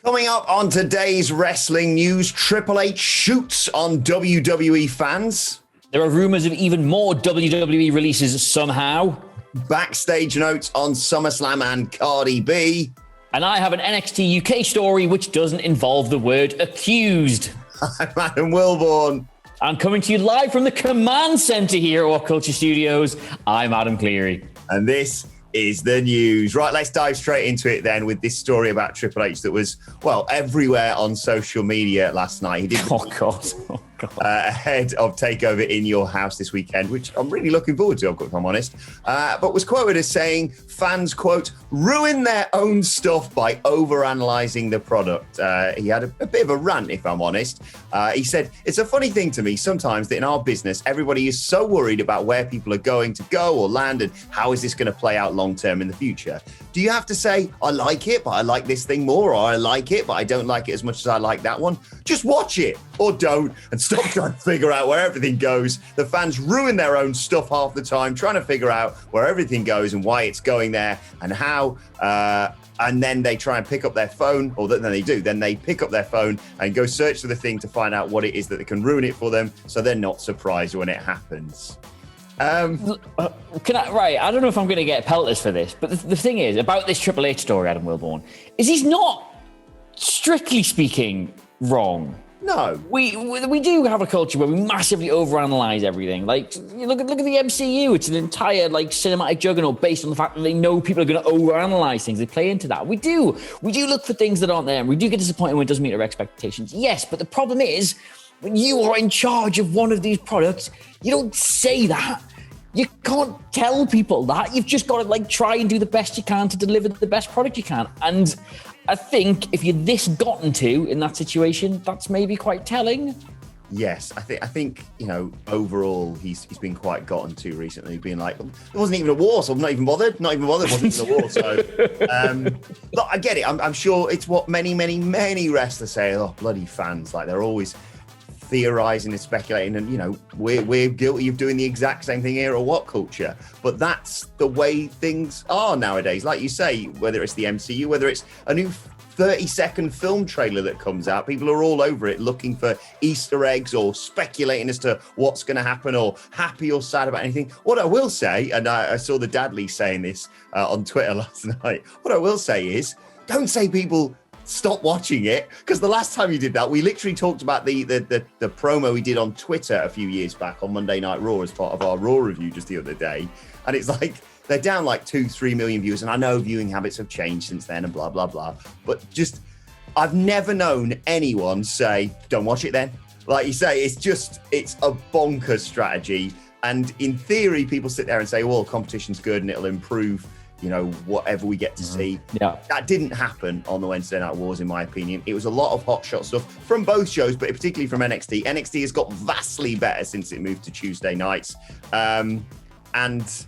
Coming up on today's wrestling news, Triple H shoots on WWE fans. There are rumors of even more WWE releases somehow. Backstage notes on SummerSlam and Cardi B. And I have an NXT UK story which doesn't involve the word accused. I'm Adam Wilborn. I'm coming to you live from the command center here at WhatCulture Studios. I'm Adam Cleary. And this is the news. Right, let's dive straight into it then with this story about Triple H that was, well, everywhere on social media last night. He did ahead of TakeOver in Your House this weekend, which I'm really looking forward to, if I'm honest, but was quoted as saying fans, quote, ruin their own stuff by overanalyzing the product. He had a bit of a rant, if I'm honest. He said, it's a funny thing to me sometimes that in our business, everybody is so worried about where people are going to go or land and how is this going to play out long term in the future. Do you have to say, I like it, but I like this thing more, or I like it, but I don't like it as much as I like that one? Just watch it or don't and stop trying to figure out where everything goes. The fans ruin their own stuff half the time, trying to figure out where everything goes and why it's going there and how. And then they try and pick up their phone, or then they do. Then they pick up their phone and go search for the thing to find out what it is that can ruin it for them, so they're not surprised when it happens. I don't know if I'm going to get pelters for this, but the thing is about this Triple H story, Adam Wilborn, is he's not, strictly speaking, wrong. No. We do have a culture where we massively overanalyze everything. Like, you look at the MCU. It's an entire, cinematic juggernaut based on the fact that they know people are going to overanalyze things. They play into that. We do look for things that aren't there, and we do get disappointed when it doesn't meet our expectations. Yes, but the problem is, when you are in charge of one of these products, you don't say that. You can't tell people that. You've just got to try and do the best you can to deliver the best product you can. And I think if you're this gotten to in that situation, that's maybe quite telling. Yes, I think overall he's been quite gotten to recently, being like, there wasn't even a war, so I'm not even bothered. Wasn't even a war. So look, I get it. I'm sure it's what many wrestlers say. Oh, bloody fans! They're always theorizing and speculating, and we're guilty of doing the exact same thing here at WhatCulture. But that's the way things are nowadays. Like you say, whether it's the MCU, whether it's a new 30-second film trailer that comes out, people are all over it looking for Easter eggs or speculating as to what's going to happen or happy or sad about anything. What I will say, and I saw the Dadley saying this on Twitter last night, what I will say is, don't say people stop watching it, because the last time you did that, we literally talked about the promo we did on Twitter a few years back on Monday Night Raw as part of our Raw review just the other day, and it's like they're down 2-3 million views, and I know viewing habits have changed since then and blah blah blah, but just I've never known anyone say don't watch it then. Like you say, it's a bonkers strategy, and in theory people sit there and say, well, competition's good and it'll improve whatever we get to see. Yeah. That didn't happen on the Wednesday Night Wars, in my opinion. It was a lot of hotshot stuff from both shows, but particularly from NXT. NXT has got vastly better since it moved to Tuesday nights. It's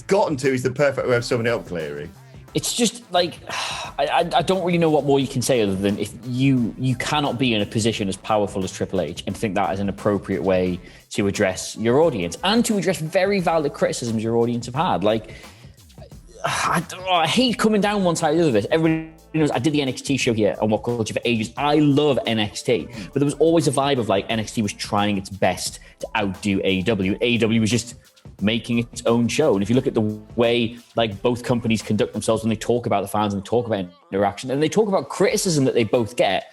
gotten to is the perfect way of summing it up, Cleary. It's just I don't really know what more you can say other than if you cannot be in a position as powerful as Triple H and think that is an appropriate way to address your audience and to address very valid criticisms your audience have had. I hate coming down one side or the other of this. Everybody knows I did the NXT show here on WhatCulture for ages. I love NXT, but there was always a vibe of NXT was trying its best to outdo AEW. AEW was just making its own show. And if you look at the way both companies conduct themselves when they talk about the fans and they talk about interaction and they talk about criticism that they both get,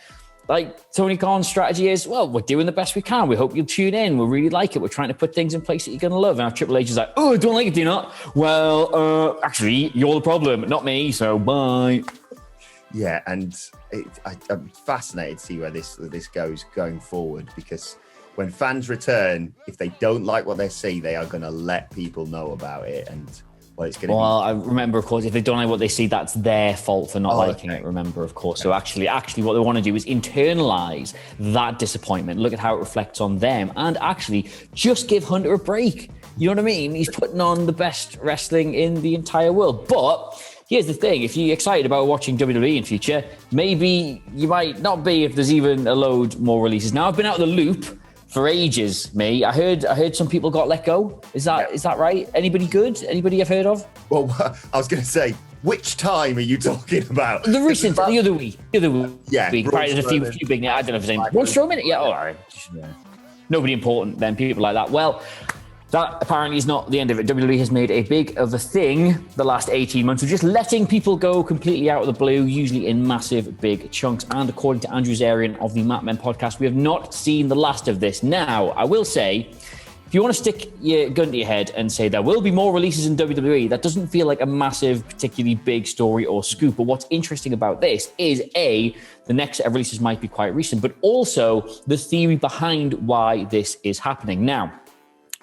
Tony Khan's strategy is, well, we're doing the best we can. We hope you'll tune in. We really like it. We're trying to put things in place that you're going to love. And Triple H is like, oh, I don't like it, do you not? Well, actually, you're the problem, not me. So bye. Yeah, and I'm fascinated to see where this goes going forward, because when fans return, if they don't like what they see, they are going to let people know about it. And it's going to be... I remember, of course, if they don't like what they see, that's their fault for not liking it, remember, of course. So actually what they want to do is internalize that disappointment, look at how it reflects on them, and actually just give Hunter a break. You know what I mean? He's putting on the best wrestling in the entire world. But here's the thing, if you're excited about watching WWE in future, maybe you might not be if there's even a load more releases. Now, I've been out of the loop for ages, me. I heard some people got let go. Is that right? Anybody good? Anybody I've heard of? Well, I was going to say, which time are you talking about? The other week. Yeah, Probably there's a few big. I don't know if there's any. Braun Strowman? Yeah, all right. Yeah. Nobody important then, people like that. Well, that apparently is not the end of it. WWE has made a big of a thing the last 18 months of just letting people go completely out of the blue, usually in massive big chunks. And according to Andrew Zarian of the Mat Men podcast, we have not seen the last of this. Now, I will say, if you want to stick your gun to your head and say there will be more releases in WWE, that doesn't feel like a massive, particularly big story or scoop. But what's interesting about this is, A, the next set of releases might be quite recent, but also the theory behind why this is happening. Now,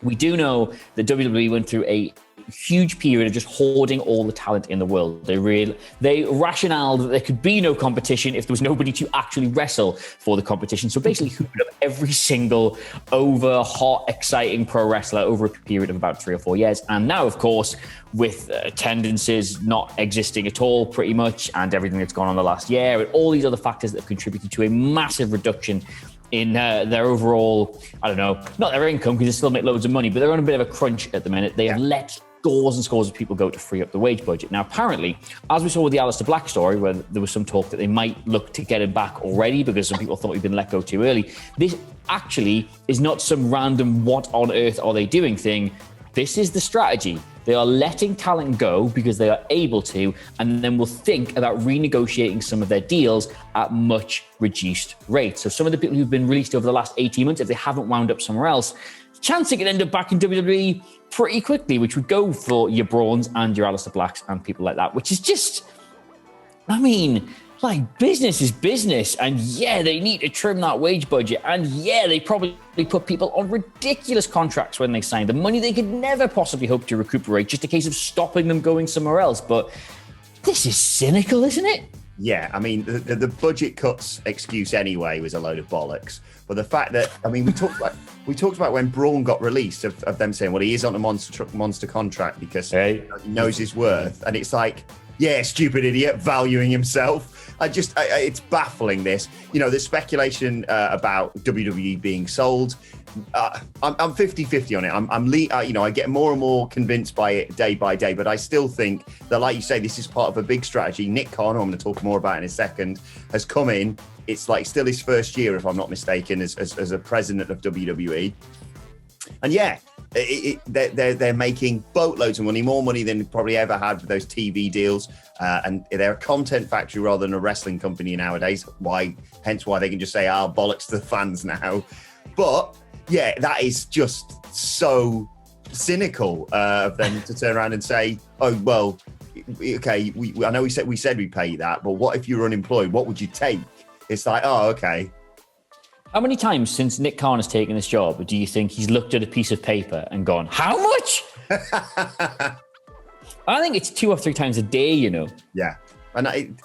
we do know that WWE went through a huge period of just hoarding all the talent in the world. They rationaled that there could be no competition if there was nobody to actually wrestle for the competition. So basically hoovered up every single over hot, exciting pro wrestler over a period of about 3 or 4 years. And now, of course, with attendances not existing at all, pretty much, and everything that's gone on the last year, and all these other factors that have contributed to a massive reduction in their overall, I don't know, not their income, because they still make loads of money, but they're on a bit of a crunch at the minute. They have let scores and scores of people go to free up the wage budget. Now, apparently, as we saw with the Aleister Black story, where there was some talk that they might look to get him back already because some people thought he'd been let go too early, this actually is not some random what on earth are they doing thing. This is the strategy. They are letting talent go because they are able to, and then will think about renegotiating some of their deals at much reduced rates. So some of the people who've been released over the last 18 months, if they haven't wound up somewhere else, chance they could end up back in WWE pretty quickly, which would go for your Brauns and your Aleister Blacks and people like that, which is just, I mean, like, business is business. And yeah, they need to trim that wage budget. And yeah, they probably put people on ridiculous contracts when they sign the money they could never possibly hope to recuperate, just a case of stopping them going somewhere else. But this is cynical, isn't it? Yeah, I mean, the budget cuts excuse anyway was a load of bollocks. But the fact that, I mean, we talked about when Braun got released of them saying, well, he is on a monster contract because he knows his worth. And it's like, yeah, stupid idiot, valuing himself. It's baffling, this. You know, there's speculation about WWE being sold. I'm 50-50 on it. I get more and more convinced by it day by day, but I still think that, like you say, this is part of a big strategy. Nick Khan, who I'm going to talk more about in a second, has come in. It's like still his first year, if I'm not mistaken, as a president of WWE. And yeah, they're making boatloads of money, more money than they probably ever had with those TV deals. And they're a content factory rather than a wrestling company nowadays. Hence why they can just say, bollocks to the fans now. But yeah, that is just so cynical of them to turn around and say, oh, well, okay, I know we said we pay that, but what if you're unemployed? What would you take? It's like, oh, okay. How many times since Nick Khan has taken this job do you think he's looked at a piece of paper and gone, how much? I think it's 2 or 3 times a day, you know. Yeah. And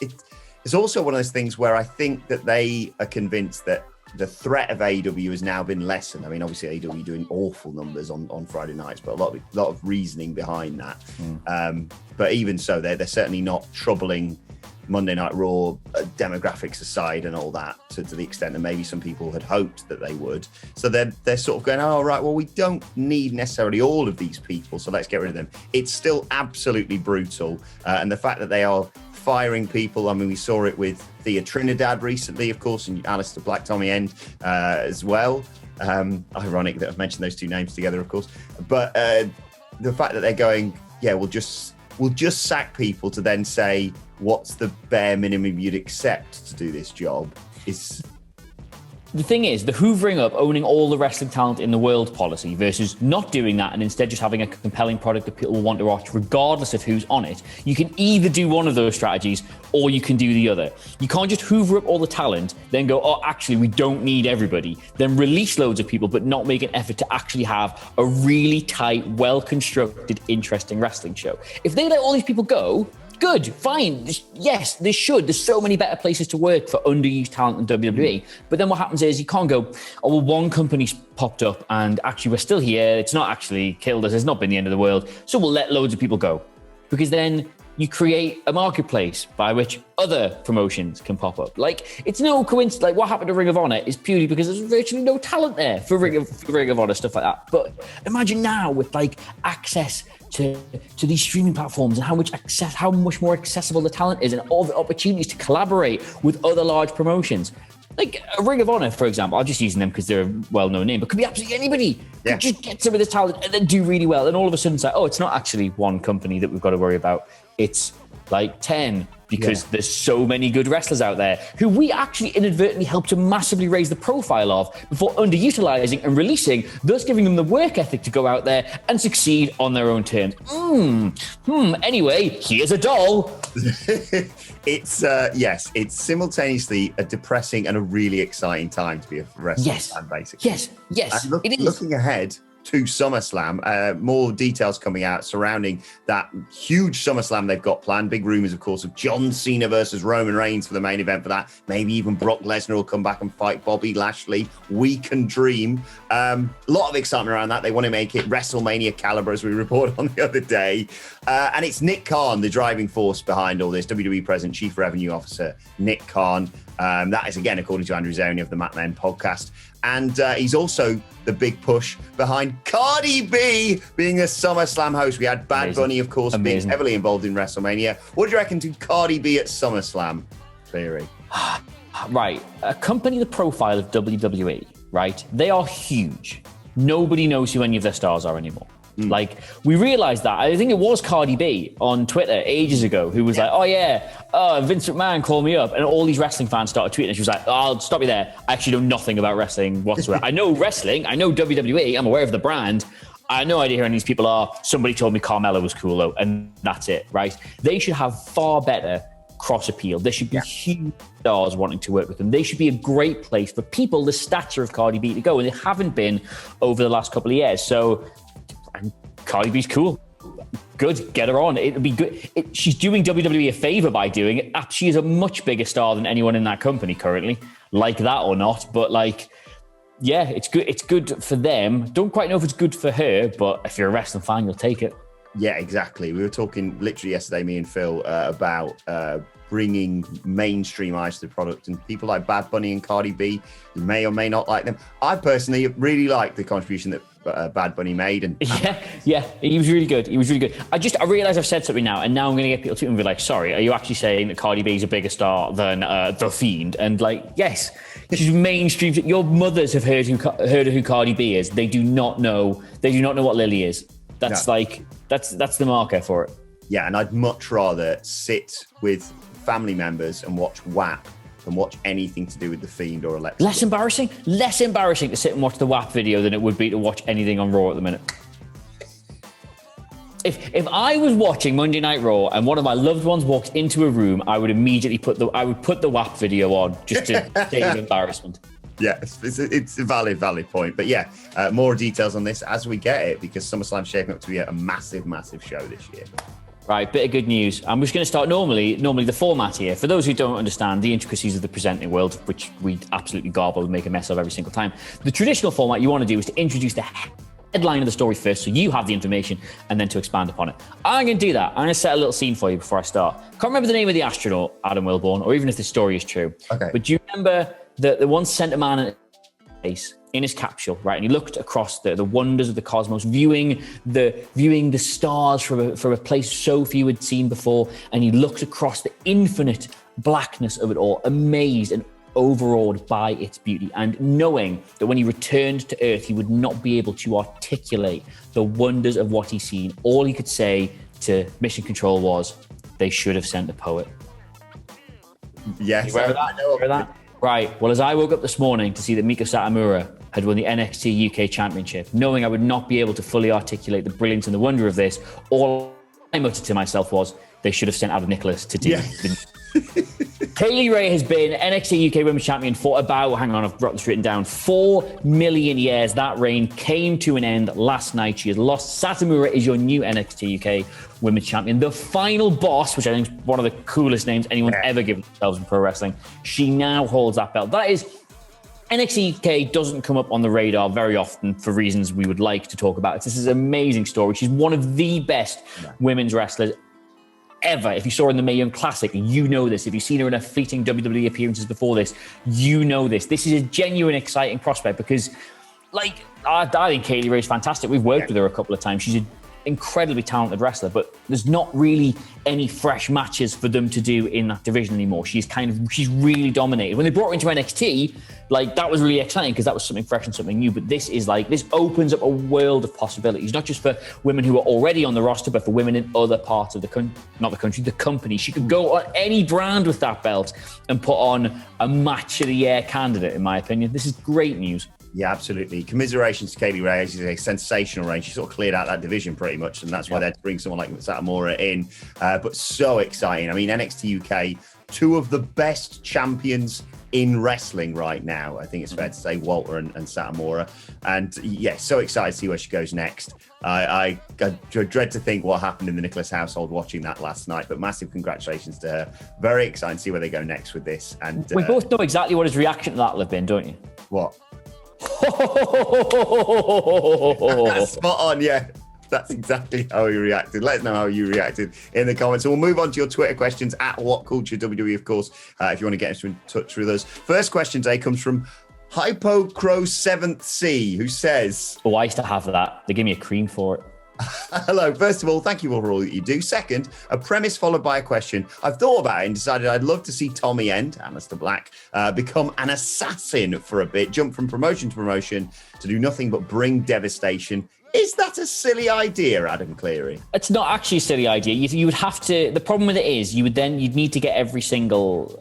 it's also one of those things where I think that they are convinced that the threat of AEW has now been lessened. I mean, obviously AEW doing awful numbers on Friday nights, but a lot of reasoning behind that. But even so, they're certainly not troubling Monday Night Raw demographics aside and all that to the extent that maybe some people had hoped that they would. So they're sort of going, oh, right, well, we don't need necessarily all of these people, so let's get rid of them. It's still absolutely brutal. And the fact that they are firing people, I mean, we saw it with Thea Trinidad recently, of course, and Aleister Black, Tommy End as well. Ironic that I've mentioned those two names together, of course. But the fact that they're going, yeah, we'll just sack people to then say, what's the bare minimum you'd accept to do this job is... The thing is, the hoovering up, owning all the wrestling talent in the world policy versus not doing that and instead just having a compelling product that people will want to watch regardless of who's on it. You can either do one of those strategies or you can do the other. You can't just hoover up all the talent, then go, oh, actually, we don't need everybody. Then release loads of people, but not make an effort to actually have a really tight, well-constructed, interesting wrestling show. If they let all these people go, good, fine. Yes, they should. There's so many better places to work for underused talent than WWE. But then what happens is you can't go, oh, well, one company's popped up and actually we're still here. It's not actually killed us. It's not been the end of the world. So we'll let loads of people go. Because then you create a marketplace by which other promotions can pop up. Like, it's no coincidence. Like, what happened to Ring of Honor is purely because there's virtually no talent there for Ring of Honor, stuff like that. But imagine now with, like, access to these streaming platforms and how much more accessible the talent is and all the opportunities to collaborate with other large promotions. Like a Ring of Honor, for example, I'm just using them because they're a well-known name, but could be absolutely anybody. Yeah. Could just get some of this talent and then do really well. And all of a sudden it's like, oh, it's not actually one company that we've got to worry about. It's like 10 because there's so many good wrestlers out there who we actually inadvertently helped to massively raise the profile of before underutilizing and releasing, thus giving them the work ethic to go out there and succeed on their own terms. Anyway, here's a doll. It's simultaneously a depressing and a really exciting time to be a wrestling fan, basically. Yes, it is. Looking ahead to SummerSlam, more details coming out surrounding that huge SummerSlam they've got planned. Big rumors, of course, of John Cena versus Roman Reigns for the main event for that. Maybe even Brock Lesnar will come back and fight Bobby Lashley. We can dream. A lot of excitement around that. They want to make it WrestleMania caliber, as we reported on the other day. And it's Nick Khan, the driving force behind all this. WWE President, Chief Revenue Officer Nick Khan. That is, again, according to Andrew Zoni of the Mat Men podcast. And he's also the big push behind Cardi B being a SummerSlam host. We had Bad Bunny, of course, being heavily involved in WrestleMania. What do you reckon to Cardi B at SummerSlam, Theory? Right. A company the profile of WWE, right? They are huge. Nobody knows who any of their stars are anymore. Like, we realized that. I think it was Cardi B on Twitter ages ago who was like, Vince McMahon called me up, and all these wrestling fans started tweeting, and she was like, I'll stop you there. I actually know nothing about wrestling whatsoever. I know wrestling. I know WWE. I'm aware of the brand. I have no idea who any of these people are. Somebody told me Carmella was cool, though, and that's it, right? They should have far better cross appeal. There should be huge stars wanting to work with them. They should be a great place for people the stature of Cardi B to go, and they haven't been over the last couple of years. So Cardi B's cool. Good, get her on. It'll be good. She's doing WWE a favor by doing it. She is a much bigger star than anyone in that company currently, like that or not. But it's good. It's good for them. Don't quite know if it's good for her, but if you're a wrestling fan, you'll take it. Yeah, exactly. We were talking literally yesterday, me and Phil, about bringing mainstream eyes to the product, and people like Bad Bunny and Cardi B, you may or may not like them. I personally really like the contribution that Bad Bunny made. And yeah, he was really good. I realize I've said something now, and now I'm going to get people to be like, sorry, are you actually saying that Cardi B is a bigger star than The Fiend? And yes, she's mainstream. Your mothers have heard of who Cardi B is. They do not know what Lily is. That's that's the marker for it. Yeah, and I'd much rather sit with family members and watch WAP than watch anything to do with The Fiend or Alexa. Less embarrassing to sit and watch the WAP video than it would be to watch anything on Raw at the minute. If I was watching Monday Night Raw and one of my loved ones walked into a room, I would immediately put the WAP video on just to save embarrassment. Yes, it's a valid point. But more details on this as we get it, because SummerSlam's shaping up to be a massive, massive show this year. Right, bit of good news. I'm just going to start normally the format here. For those who don't understand the intricacies of the presenting world, which we absolutely garble and make a mess of every single time, the traditional format you want to do is to introduce the headline of the story first, so you have the information, and then to expand upon it. I'm going to do that. I'm going to set a little scene for you before I start. Can't remember the name of the astronaut, Adam Wilborn, or even if this story is true. Okay. But do you remember the one sent a man in space in his capsule, right? And he looked across the wonders of the cosmos, viewing the stars from a place so few had seen before, and he looked across the infinite blackness of it all, amazed and overawed by its beauty, and knowing that when he returned to Earth, he would not be able to articulate the wonders of what he's seen. All he could say to Mission Control was, "They should have sent a poet." Yes, I know that. Right. Well, as I woke up this morning to see that Meiko Satomura had won the NXT UK Championship, knowing I would not be able to fully articulate the brilliance and the wonder of this, all I muttered to myself was, they should have sent Adam Nicholas to do the Kaylee Ray has been NXT UK Women's Champion for about, I've got this written down, 4 million years. That reign came to an end last night. She has lost. Satomura is your new NXT UK Women's Champion. The final boss, which I think is one of the coolest names anyone's ever given themselves in pro wrestling. She now holds that belt. That is, NXT UK doesn't come up on the radar very often for reasons we would like to talk about. This is an amazing story. She's one of the best women's wrestlers ever. If you saw her in the Mae Young Classic, you know this. If you've seen her in her fleeting WWE appearances before this, you know this. This is a genuine, exciting prospect because, I think Kaylee Ray is fantastic. We've worked with her a couple of times. She's a incredibly talented wrestler, but there's not really any fresh matches for them to do in that division anymore. She's really dominated. When they brought her into NXT, like, that was really exciting because that was something fresh and something new. But this opens up a world of possibilities, not just for women who are already on the roster, but for women in other parts of the company. She could go on any brand with that belt and put on a match of the year candidate, in my opinion. This is great news. Yeah, absolutely. Commiserations to Kaylee Ray. She's a sensational reign. She sort of cleared out that division pretty much, and that's why they're to bring someone like Satomura in. But so exciting. I mean, NXT UK, two of the best champions in wrestling right now. I think it's fair to say, Walter and Satomura. And yeah, so excited to see where she goes next. I dread to think what happened in the Nicholas household watching that last night, but massive congratulations to her. Very excited to see where they go next with this. And we both know exactly what his reaction to that will have been, don't you? What? Spot on, yeah. That's exactly how he reacted. Let us know how you reacted in the comments. And we'll move on to your Twitter questions at WhatCulture WWE, of course, if you want to get in touch with us. First question today comes from Hypocrow 7th C, who says... Oh, I used to have that. They gave me a cream for it. Hello. First of all, thank you all for all that you do. Second, a premise followed by a question. I've thought about it and decided I'd love to see Tommy End, Aleister Black, become an assassin for a bit, jump from promotion to promotion to do nothing but bring devastation. Is that a silly idea, Adam Cleary? It's not actually a silly idea. You would have to. The problem with it is you'd need to get every single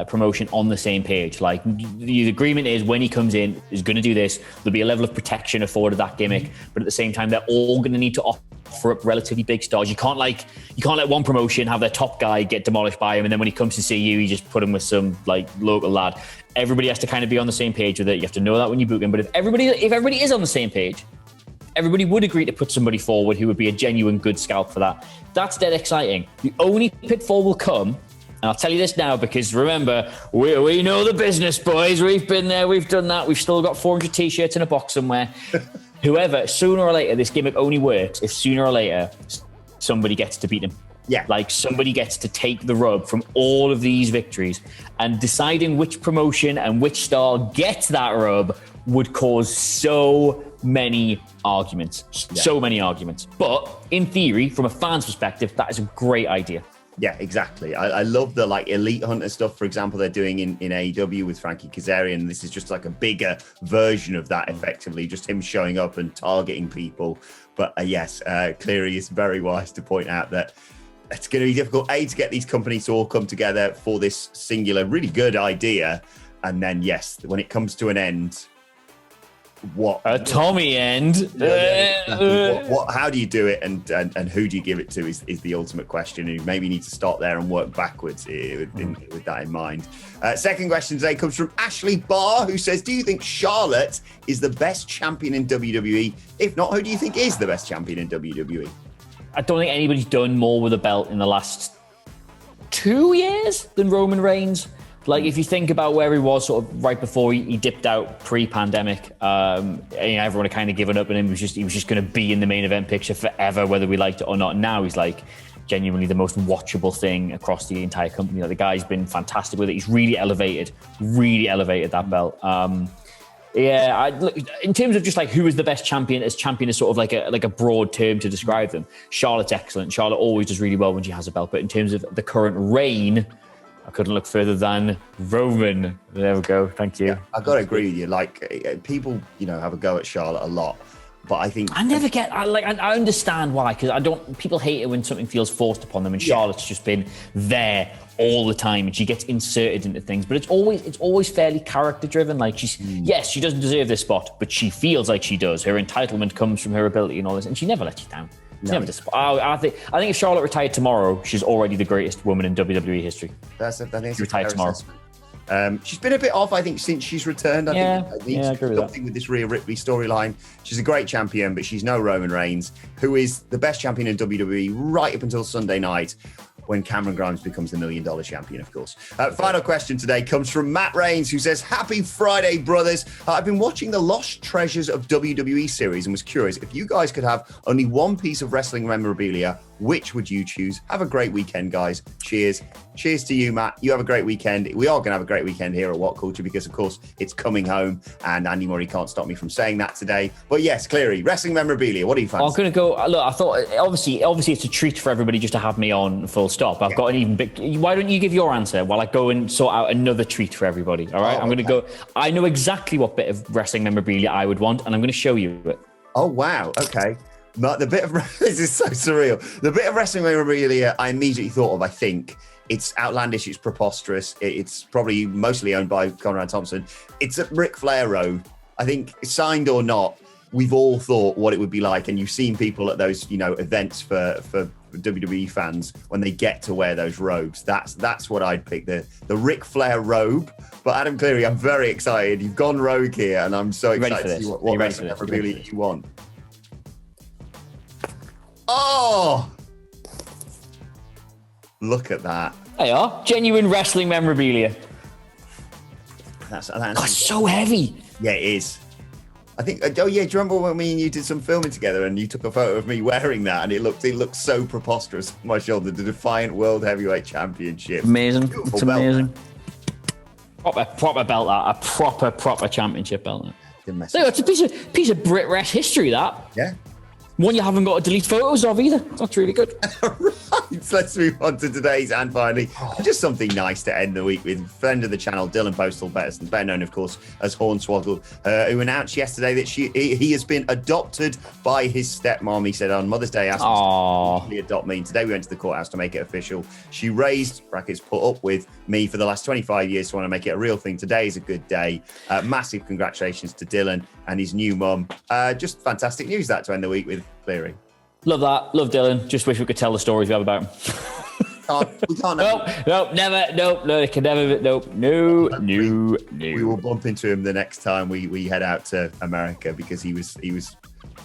promotion on the same page. Like, the agreement is when he comes in, he's going to do this. There'll be a level of protection afforded that gimmick, but at the same time, they're all going to need to offer up relatively big stars. You can't let one promotion have their top guy get demolished by him, and then when he comes to see you, you just put him with some like local lad. Everybody has to kind of be on the same page with it. You have to know that when you book him. But if everybody is on the same page, everybody would agree to put somebody forward who would be a genuine good scalp for that. That's dead exciting. The only pitfall will come, and I'll tell you this now because remember, we know the business, boys. We've been there, we've done that. We've still got 400 t-shirts in a box somewhere. Whoever, sooner or later, this gimmick only works if sooner or later somebody gets to beat him. Yeah. Like, somebody gets to take the rub from all of these victories, and deciding which promotion and which star gets that rub would cause so many arguments. So many arguments. But in theory, from a fan's perspective, that is a great idea. Yeah, exactly. I love the like Elite Hunter stuff, for example, they're doing in AEW with Frankie Kazarian. This is just like a bigger version of that, effectively, just him showing up and targeting people. But yes, Cleary is very wise to point out that it's going to be difficult, to get these companies to all come together for this singular, really good idea. And then, yes, when it comes to an end, a Tommy End. How do you do it, and who do you give it to is the ultimate question. And you maybe need to start there and work backwards with that in mind. Second question today comes from Ashley Barr, who says, do you think Charlotte is the best champion in WWE? If not, who do you think is the best champion in WWE? I don't think anybody's done more with a belt in the last 2 years than Roman Reigns. Like, if you think about where he was sort of right before he dipped out pre-pandemic, everyone had kind of given up on him. He was just going to be in the main event picture forever, whether we liked it or not. Now he's like genuinely the most watchable thing across the entire company. Like, the guy's been fantastic with it. He's really elevated that belt. In terms of just like who is the best champion, as champion is sort of like a broad term to describe them. Charlotte's excellent. Charlotte always does really well when she has a belt. But in terms of the current reign, I couldn't look further than Roman. There we go. Thank you. Yeah, I've got to agree with you. Like, people, have a go at Charlotte a lot, but I think I never get. I understand why, because people hate it when something feels forced upon them, and Charlotte's just been there all the time, and she gets inserted into things. But it's always fairly character driven. Like, yes, she doesn't deserve this spot, but she feels like she does. Her entitlement comes from her ability and all this, and she never lets you down. No. I think if Charlotte retired tomorrow, she's already the greatest woman in WWE history. I think she retired tomorrow. She's been a bit off, I think, since she's returned. I think I agree with something with this Rhea Ripley storyline. She's a great champion, but she's no Roman Reigns, who is the best champion in WWE right up until Sunday night, when Cameron Grimes becomes the $1 million champion, of course. Final question today comes from Matt Rains, who says, happy Friday, brothers. I've been watching the Lost Treasures of WWE series and was curious if you guys could have only one piece of wrestling memorabilia Which would you choose? Have a great weekend, guys. Cheers. Cheers to you, Matt. You have a great weekend. We are going to have a great weekend here at WhatCulture because, of course, it's coming home and Andy Murray can't stop me from saying that today. But yes, Cleary, wrestling memorabilia. What do you fancy? I'm going to go. Look, I thought obviously it's a treat for everybody just to have me on full stop. I've got an even big. Why don't you give your answer while I go and sort out another treat for everybody? All right, I'm going to go. I know exactly what bit of wrestling memorabilia I would want, and I'm going to show you it. Oh, wow. Okay. The bit of this is so surreal. The bit of wrestling memorabilia I immediately thought of, I think it's outlandish, it's preposterous. It's probably mostly owned by Conrad Thompson. It's a Ric Flair robe. I think, signed or not, we've all thought what it would be like, and you've seen people at those, events for WWE fans when they get to wear those robes. That's what I'd pick, the Ric Flair robe. But Adam Cleary, I'm very excited. You've gone rogue here, and I'm so excited to see what wrestling memorabilia you want. Oh, look at that. There you are. Genuine wrestling memorabilia. That's so heavy. Yeah, it is. I think, do you remember when me and you did some filming together and you took a photo of me wearing that and it looked so preposterous on my shoulder, the Defiant World Heavyweight Championship. Amazing. Beautiful it's belt. Amazing. Proper belt, that. A proper championship belt. That. So it's a piece of Brit Rest history, that. Yeah. One you haven't got to delete photos of either. That's really good. Right, so let's move on to today's and finally, just something nice to end the week with. Friend of the channel, Dylan Postal, better known, of course, as Hornswoggle, who announced yesterday that he has been adopted by his stepmom. He said on Mother's Day, asked him to adopt me. And today we went to the courthouse to make it official. She raised, brackets, put up with me for the last 25 years to want to make it a real thing. Today is a good day. Massive congratulations to Dylan and his new mum. Just fantastic news that to end the week with, Cleary. Love that. Love Dylan. Just wish we could tell the stories we have about him. We can't. No, it can never. No. We will bump into him the next time we head out to America because he was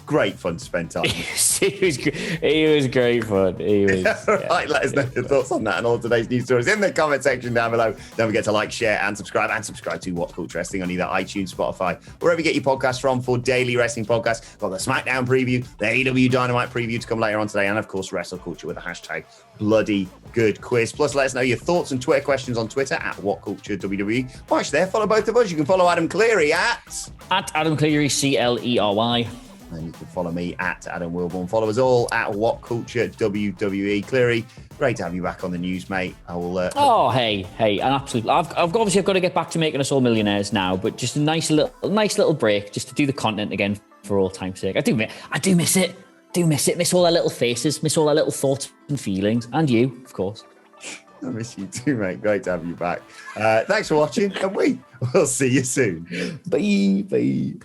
great fun to spend time with. he was great fun. Right, let us know your thoughts on that and all today's news stories in the comment section down below. Don't forget to like, share, and subscribe to WhatCulture Wrestling on either iTunes, Spotify, wherever you get your podcasts from for daily wrestling podcasts. Got the SmackDown preview, the AEW Dynamite preview to come later on today, and of course WrestleCulture with the hashtag Bloody Good Quiz. Plus, let us know your thoughts and Twitter questions on Twitter at WhatCulture WWE. Watch there, follow both of us. You can follow Adam Cleary at Adam Cleary, CLERY. And you can follow me at Adam Wilborn. Follow us all at WhatCulture WWE. Cleary, great to have you back on the news, mate. I will. Hey, and absolutely. I've obviously got to get back to making us all millionaires now, but just a nice little break just to do the content again for all time's sake. I do miss it. Miss all our little faces. Miss all our little thoughts and feelings, and you, of course. I miss you too, mate. Great to have you back. Thanks for watching, and we'll see you soon. Bye.